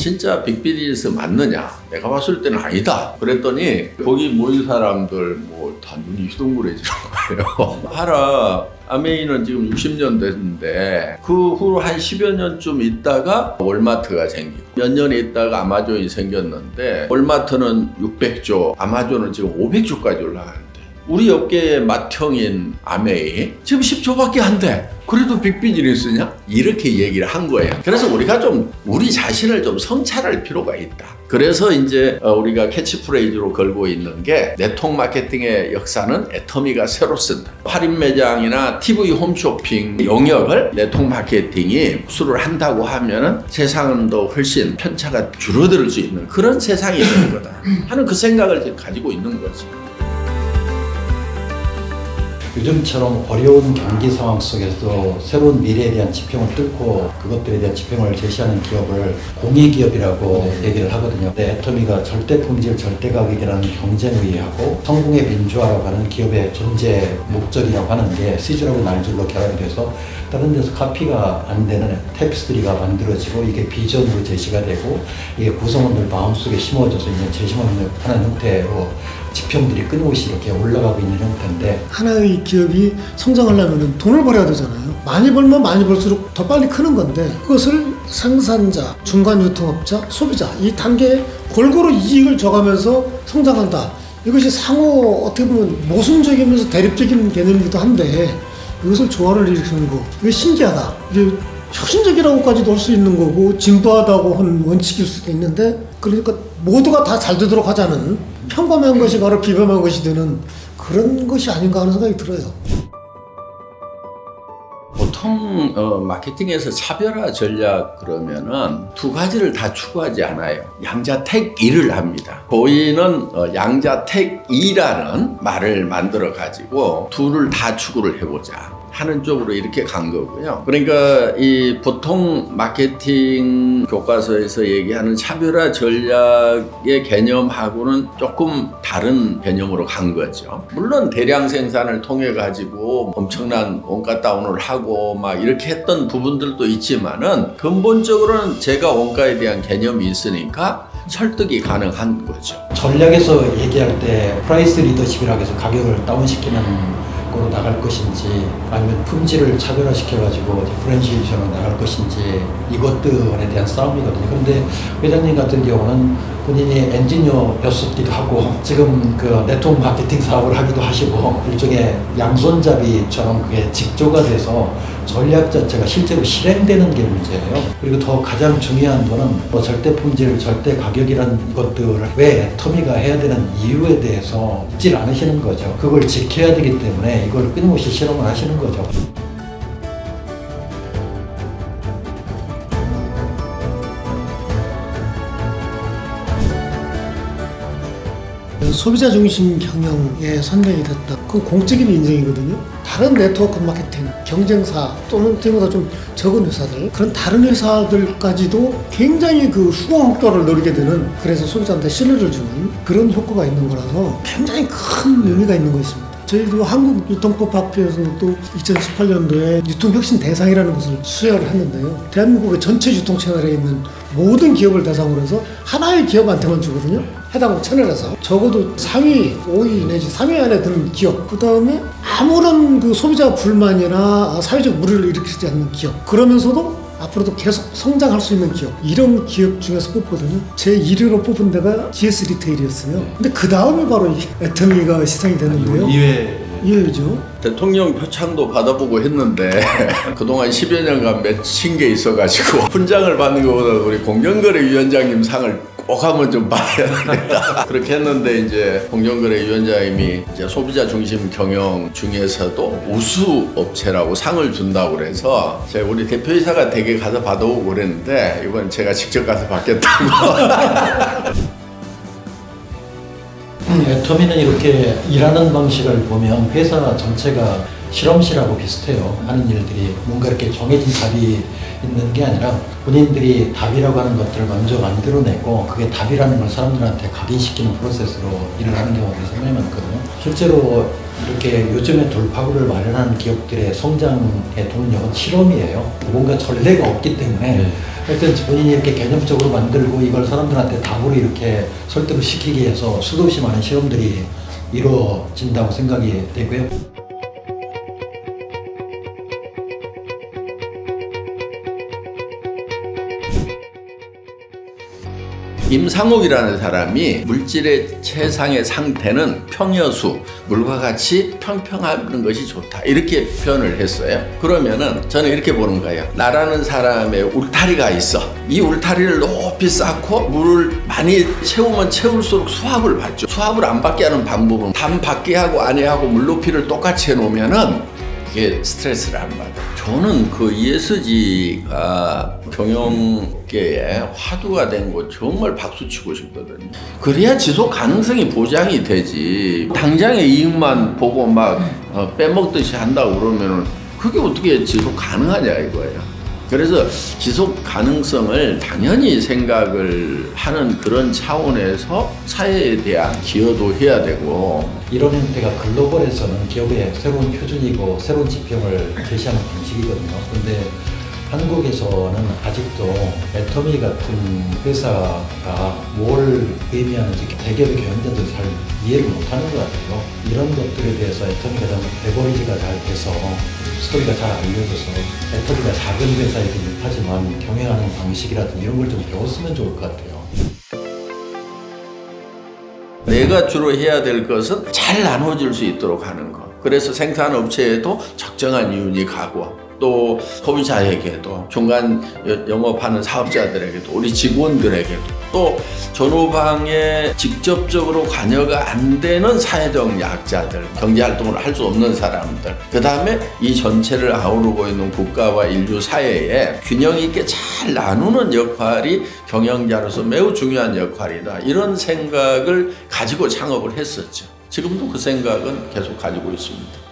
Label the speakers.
Speaker 1: 진짜 빅비즈니스 맞느냐? 내가 봤을 때는 아니다. 그랬더니 거기 모인 사람들 뭐 다 눈이 휘둥그레지는 거예요. 하라 아메이는 지금 60년 됐는데 그 후로 한 10여 년쯤 있다가 월마트가 생기고 몇 년 있다가 아마존이 생겼는데 월마트는 600조, 아마존은 지금 500조까지 올라가는데 우리 업계의 맏형인 아메이 지금 10조밖에 안 돼. 그래도 빅비즈니스냐? 이렇게 얘기를 한 거예요. 그래서 우리가 좀 우리 자신을 좀 성찰할 필요가 있다. 그래서 이제 우리가 캐치프레이즈로 걸고 있는 게 네트워크 마케팅의 역사는 애터미가 새로 쓴다. 할인 매장이나 TV 홈쇼핑 영역을 네트워크 마케팅이 흡수를 한다고 하면은 세상은 더 훨씬 편차가 줄어들 수 있는 그런 세상이 되는 거다 하는 그 생각을 지금 가지고 있는 거지.
Speaker 2: 요즘처럼 어려운 경기 상황 속에서도 새로운 미래에 대한 지평을 뚫고 그것들에 대한 지평을 제시하는 기업을 공익기업이라고 얘기를 하거든요. 근데 애터미가 절대품질, 절대가격이라는 경쟁의하고 성공의 민주화라고 하는 기업의 존재 목적이라고 하는 게 시즈라고 날줄로 결합이 돼서 다른 데서 카피가 안 되는 탭스트리가 만들어지고 이게 비전으로 제시가 되고 이게 구성원들 마음속에 심어져서 이제 제시하는 형태로 지평들이 끊임없이 이렇게 올라가고 있는 형태인데
Speaker 3: 하나의 기업이 성장하려면 돈을 벌어야 되잖아요. 많이 벌면 많이 벌수록 더 빨리 크는 건데 그것을 생산자, 중간 유통업자, 소비자 이 단계에 골고루 이익을 줘가면서 성장한다. 이것이 상호 어떻게 보면 모순적이면서 대립적인 개념이기도 한데 이것을 조화를 일으키는 거 이게 신기하다. 이게 혁신적이라고까지도 할 수 있는 거고 진부하다고 하는 원칙일 수도 있는데 그러니까 모두가 다 잘 되도록 하자는 평범한 것이 바로 비범한 것이 되는 그런 것이 아닌가 하는 생각이 들어요.
Speaker 1: 보통 마케팅에서 차별화 전략 그러면은 두 가지를 다 추구하지 않아요. 양자택일을 합니다. 저희는 양자택이라는 말을 만들어 가지고 둘을 다 추구를 해보자 하는 쪽으로 이렇게 간 거고요. 그러니까 이 보통 마케팅 교과서에서 얘기하는 차별화 전략의 개념하고는 조금 다른 개념으로 간 거죠. 물론 대량 생산을 통해 가지고 엄청난 원가 다운을 하고 막 이렇게 했던 부분들도 있지만은 근본적으로는 제가 원가에 대한 개념이 있으니까 설득이 가능한 거죠.
Speaker 2: 전략에서 얘기할 때 프라이스 리더십이라고 해서 가격을 다운시키는 으로 나갈 것인지 아니면 품질을 차별화시켜가지고 디퍼런시에이션으로 나갈 것인지 이것들에 대한 싸움이거든요. 그런데 회장님 같은 경우는 본인이 엔지니어였었기도 하고 지금 그 네트워크 마케팅 사업을 하기도 하시고 일종의 양손잡이처럼 그게 직조가 돼서 전략 자체가 실제로 실행되는 게 문제예요. 그리고 더 가장 중요한 거는 뭐 절대 품질, 절대 가격이라는 것들을 왜 애터미가 해야 되는 이유에 대해서 잊질 않으시는 거죠. 그걸 지켜야 되기 때문에 이걸 끊임없이 실험을 하시는 거죠.
Speaker 3: 소비자 중심 경영에 선정이 됐다. 그건 공적인 인정이거든요. 다른 네트워크 마케팅, 경쟁사 또는 그보다 좀 적은 회사들 그런 다른 회사들까지도 굉장히 그 수강효과를 노리게 되는 그래서 소비자한테 신뢰를 주는 그런 효과가 있는 거라서 굉장히 큰 의미가 있는 것입니다. 저희도 한국유통법학회에서는 또 2018년도에 유통혁신 대상이라는 것을 수여를 했는데요. 대한민국의 전체 유통 채널에 있는 모든 기업을 대상으로 해서 하나의 기업한테만 주거든요. 해당 채널에서 적어도 4위, 5위 내지 3위 안에 드는 기업, 그 다음에 아무런 그 소비자 불만이나 사회적 무리를 일으키지 않는 기업, 그러면서도 앞으로도 계속 성장할 수 있는 기업, 이런 기업 중에서 뽑거든요. 제 1위로 뽑은 데가 GS 리테일이었어요. 근데 그 다음에 바로 애터미가 시상이 됐는데요. 2회죠.
Speaker 1: 대통령 표창도 받아보고 했는데 그동안 10여 년간 맺힌 게 있어가지고 훈장을 받는 것보다 우리 공정거래위원장님 상을 꼭 한번 좀 받아야 되겠다. 그렇게 했는데 이제 공정거래위원장님이 이제 소비자 중심 경영 중에서도 우수 업체라고 상을 준다고 그래서 제가 우리 대표이사가 댁에 가서 받아오고 그랬는데 이번 제가 직접 가서 받겠다고.
Speaker 2: 애터미는 이렇게 일하는 방식을 보면 회사 전체가 실험실하고 비슷해요. 하는 일들이 뭔가 이렇게 정해진 답이 있는 게 아니라 본인들이 답이라고 하는 것들을 먼저 만들어내고 그게 답이라는 걸 사람들한테 각인시키는 프로세스로 일을 하는 경우가 상당히 많거든요. 실제로 이렇게 요즘에 돌파구를 마련하는 기업들의 성장의 동력은 실험이에요. 뭔가 전례가 없기 때문에 하여튼 본인이 이렇게 개념적으로 만들고 이걸 사람들한테 답으로 이렇게 설득을 시키기 위해서 수도 없이 많은 실험들이 이루어진다고 생각이 되고요.
Speaker 1: 임상옥이라는 사람이 물질의 최상의 상태는 평여수, 물과 같이 평평한 것이 좋다. 이렇게 표현을 했어요. 그러면은 저는 이렇게 보는 거예요. 나라는 사람의 울타리가 있어. 이 울타리를 높이 쌓고 물을 많이 채우면 채울수록 수압을 받죠. 수압을 안 받게 하는 방법은 담 밖에 하고 안에 하고 물 높이를 똑같이 해놓으면은 이게 스트레스를 안 받아요. 저는 그 ESG가 경영계에 화두가 된 거 정말 박수치고 싶거든요. 그래야 지속 가능성이 보장이 되지. 당장의 이익만 보고 막 빼먹듯이 한다고 그러면은 그게 어떻게 지속 가능하냐 이거예요. 그래서 지속 가능성을 당연히 생각을 하는 그런 차원에서 사회에 대한 기여도 해야 되고,
Speaker 2: 이런 형태가 글로벌에서는 기업의 새로운 표준이고 새로운 지평을 제시하는 방식이거든요. 그런데 한국에서는 아직도 애터미 같은 회사가 뭘 의미하는지 대기업의 경영자들 잘 이해를 못하는 것 같아요. 이런 것들에 대해서 애터미가 좀 레버리지가 잘 돼서 스토리가 잘 알려져서 애터미가 작은 회사이긴 하지만 경영하는 방식이라든지 이런 걸 좀 배웠으면 좋을 것 같아요.
Speaker 1: 내가 주로 해야 될 것은 잘 나눠줄 수 있도록 하는 것. 그래서 생산업체에도 적정한 이윤이 가고, 또 소비자에게도, 중간 영업하는 사업자들에게도, 우리 직원들에게도, 또 전후방에 직접적으로 관여가 안 되는 사회적 약자들, 경제활동을 할 수 없는 사람들, 그 다음에 이 전체를 아우르고 있는 국가와 인류 사회에 균형 있게 잘 나누는 역할이 경영자로서 매우 중요한 역할이다. 이런 생각을 가지고 창업을 했었죠. 지금도 그 생각은 계속 가지고 있습니다.